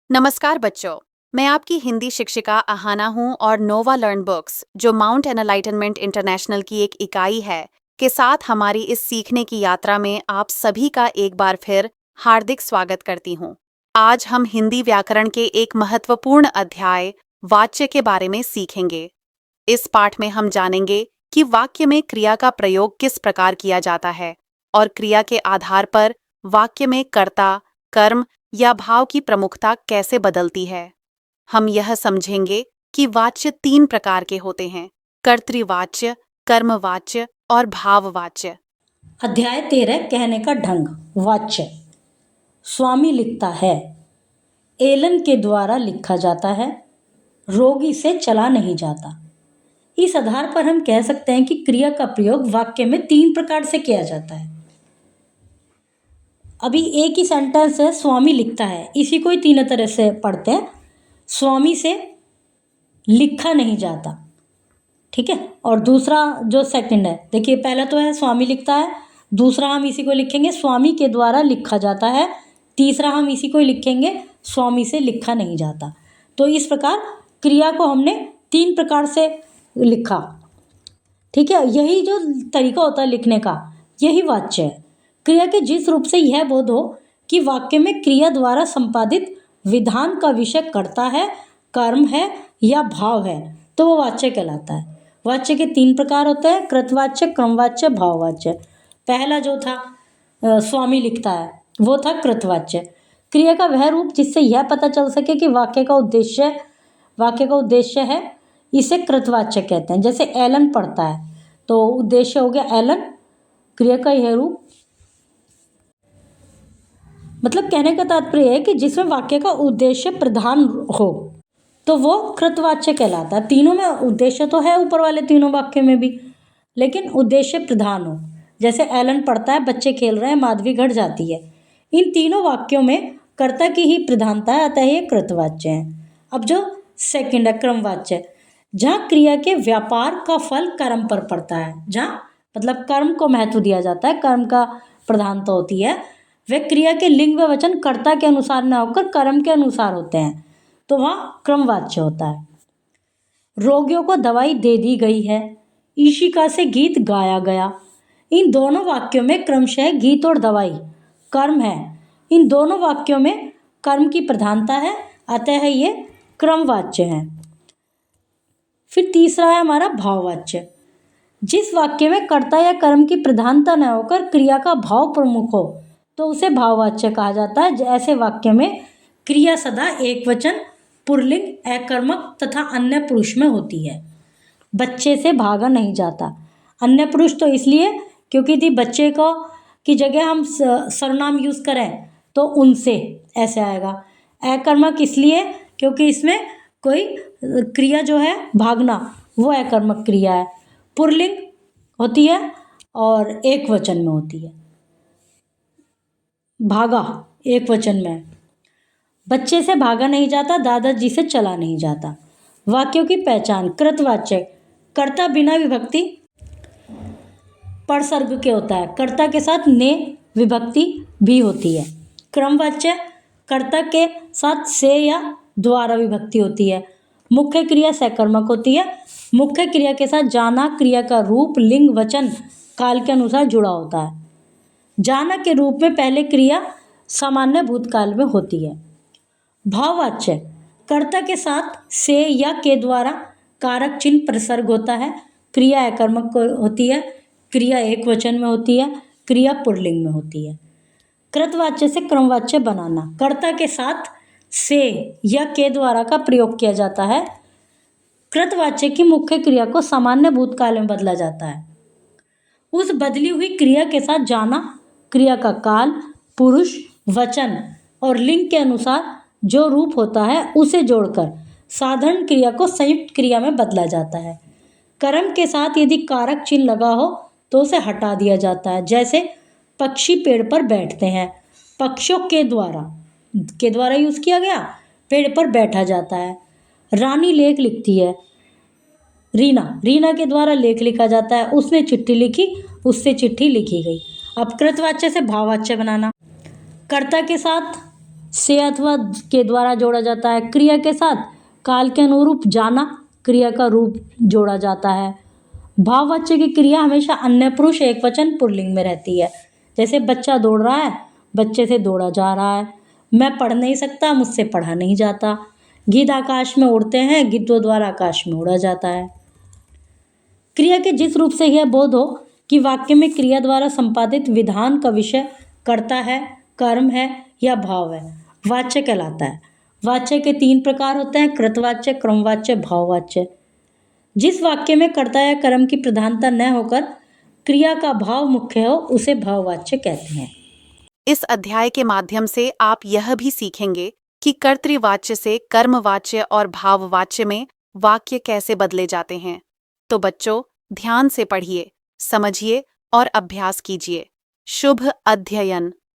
नमस्कार बच्चों, मैं आपकी हिंदी शिक्षिका आहाना हूँ और नोवा लर्न बुक्स, जो माउंट एनलाइटनमेंट इंटरनेशनल की एक इकाई है, के साथ हमारी इस सीखने की यात्रा में आप सभी का एक बार फिर हार्दिक स्वागत करती हूँ। आज हम हिंदी व्याकरण के एक महत्वपूर्ण अध्याय वाच्य के बारे में सीखेंगे। इस पाठ में हम जानेंगे कि वाक्य में क्रिया का प्रयोग किस प्रकार किया जाता है और क्रिया के आधार पर वाक्य में कर्ता, कर्म या भाव की प्रमुखता कैसे बदलती है। हम यह समझेंगे कि वाच्य 3 प्रकार के होते हैं: कर्तृवाच्य, कर्मवाच्य और भाववाच्य। अध्याय 13 कहने का ढंग। वाच्य। स्वामी लिखता है, एलन के द्वारा लिखा जाता है, रोगी से चला नहीं जाता। इस आधार पर हम कह सकते हैं कि क्रिया का प्रयोग वाक्य में 3 प्रकार से किया जाता है। अभी एक ही सेंटेंस है, स्वामी लिखता है, इसी को ही 3 तरह से पढ़ते हैं। स्वामी से लिखा नहीं जाता, ठीक है। और दूसरा जो सेकंड है, देखिए पहला तो है स्वामी लिखता है, दूसरा हम इसी को लिखेंगे स्वामी के द्वारा लिखा जाता है, तीसरा हम इसी को लिखेंगे स्वामी से लिखा नहीं जाता। तो इस प्रकार क्रिया को हमने 3 प्रकार से लिखा, ठीक है। यही जो तरीका होता है लिखने का, यही वाच्य है। क्रिया के जिस रूप से यह बोध हो कि वाक्य में क्रिया द्वारा संपादित विधान का विषय कर्ता है, कर्म है या भाव है, तो वो वाच्य कहलाता है। वाच्य के 3 प्रकार होते हैं: कृतवाच्य, क्रमवाच्य, भाववाच्य। पहला जो था स्वामी लिखता है, वो था कृतवाच्य। क्रिया का वह रूप जिससे यह पता चल सके कि वाक्य का उद्देश्य है, इसे कृतवाच्य कहते हैं। जैसे एलन पढ़ता है, तो उद्देश्य हो गया एलन, क्रिया का यह रूप। मतलब कहने का तात्पर्य है कि जिसमें वाक्य का उद्देश्य प्रधान हो, तो वो कृतवाच्य कहलाता है। तीनों में उद्देश्य तो है, ऊपर वाले तीनों वाक्य में भी, लेकिन उद्देश्य प्रधान हो। जैसे एलन पढ़ता है, बच्चे खेल रहे हैं, माधवी घर जाती है। इन तीनों वाक्यों में कर्ता की ही प्रधानता है, अतः ये कृतवाच्य है। अब जो सेकंड है क्रमवाच्य, जहाँ क्रिया के व्यापार का फल कर्म पर पड़ता है, जहाँ मतलब कर्म को महत्व दिया जाता है, कर्म का प्रधानता होती है, वे क्रिया के लिंग व वचन कर्ता के अनुसार न होकर कर्म के अनुसार होते हैं, तो वहाँ क्रमवाच्य होता है। रोगियों को दवाई दे दी गई है, ईशिका से गीत गाया गया। इन दोनों वाक्यों में क्रमशः गीत और दवाई कर्म है। इन दोनों वाक्यों में कर्म की प्रधानता है, अतः ये क्रमवाच्य है। फिर तीसरा है हमारा भाववाच्य। जिस वाक्य में कर्ता या कर्म की प्रधानता न होकर क्रिया का भाव प्रमुख हो, तो उसे भाववाच्य कहा जाता है। ऐसे वाक्य में क्रिया सदा एक वचन, पुल्लिंग, अकर्मक तथा अन्य पुरुष में होती है। बच्चे से भागा नहीं जाता, अन्य पुरुष तो इसलिए क्योंकि यदि बच्चे को की जगह हम सर्वनाम यूज़ करें तो उनसे ऐसे आएगा। अकर्मक इसलिए क्योंकि इसमें कोई क्रिया जो है भागना, वो अकर्मक क्रिया है। पुल्लिंग होती है और एक वचन में होती है, भागा एक वचन में। बच्चे से भागा नहीं जाता, दादाजी से चला नहीं जाता। वाक्यों की पहचान। कृतवाच्य, कर्ता बिना विभक्ति परसर्ग के होता है, कर्ता के साथ ने विभक्ति भी होती है। क्रमवाच्य, कर्ता के साथ से या द्वारा विभक्ति होती है। मुख्य क्रिया सकर्मक होती है। मुख्य क्रिया के साथ जाना क्रिया का रूप, लिंग, वचन काल के अनुसार जुड़ा होता है। जाना के रूप में पहले क्रिया सामान्य भूतकाल में होती है। भाववाच्य, कर्ता के साथ से या के द्वारा कारक चिन्ह प्रसर्ग होता है। क्रिया अकर्मक होती है, क्रिया एक वचन में होती है, क्रिया पुल्लिंग में होती है। कृतवाच्य से क्रमवाच्य बनाना। कर्ता के साथ से या के द्वारा का प्रयोग किया जाता है। कृतवाच्य की मुख्य क्रिया को सामान्य भूतकाल में बदला जाता है। उस बदली हुई क्रिया के साथ जाना क्रिया का काल, पुरुष, वचन और लिंग के अनुसार जो रूप होता है उसे जोड़कर साधारण क्रिया को संयुक्त क्रिया में बदला जाता है। कर्म के साथ यदि कारक चिन्ह लगा हो तो उसे हटा दिया जाता है। जैसे पक्षी पेड़ पर बैठते हैं, पक्षियों के द्वारा यूज़ किया गया, पेड़ पर बैठा जाता है। रानी लेख लिखती है, रीना के द्वारा लेख लिखा जाता है। उसने चिट्ठी लिखी, उससे चिट्ठी लिखी गई। अब कृतवाच्य से भाववाच्य बनाना। कर्ता के साथ से अथवा के द्वारा जोड़ा जाता है। क्रिया के साथ काल के अनुरूप जाना क्रिया का रूप जोड़ा जाता है। भाववाच्य की क्रिया हमेशा अन्य पुरुष एकवचन पुल्लिंग में रहती है। जैसे बच्चा दौड़ रहा है, बच्चे से दौड़ा जा रहा है। मैं पढ़ नहीं सकता, मुझसे पढ़ा नहीं जाता। गिद्ध आकाश में उड़ते हैं, गिद्धों द्वारा आकाश में उड़ा जाता है। क्रिया के जिस रूप से यह बोध हो कि वाक्य में क्रिया द्वारा संपादित विधान का विषय कर्ता है, कर्म है या भाव है, वाच्य कहलाता है। वाच्य के 3 प्रकार होते हैं: कृतवाच्य, क्रमवाच्य, भाववाच्य। जिस वाक्य में कर्ता या कर्म की प्रधानता न होकर क्रिया का भाव मुख्य हो, उसे भाववाच्य कहते हैं। इस अध्याय के माध्यम से आप यह भी सीखेंगे कि कर्तृवाच्य से कर्मवाच्य और भाववाच्य में वाक्य कैसे बदले जाते हैं। तो बच्चों, ध्यान से पढ़िए, समझिए और अभ्यास कीजिए। शुभ अध्ययन।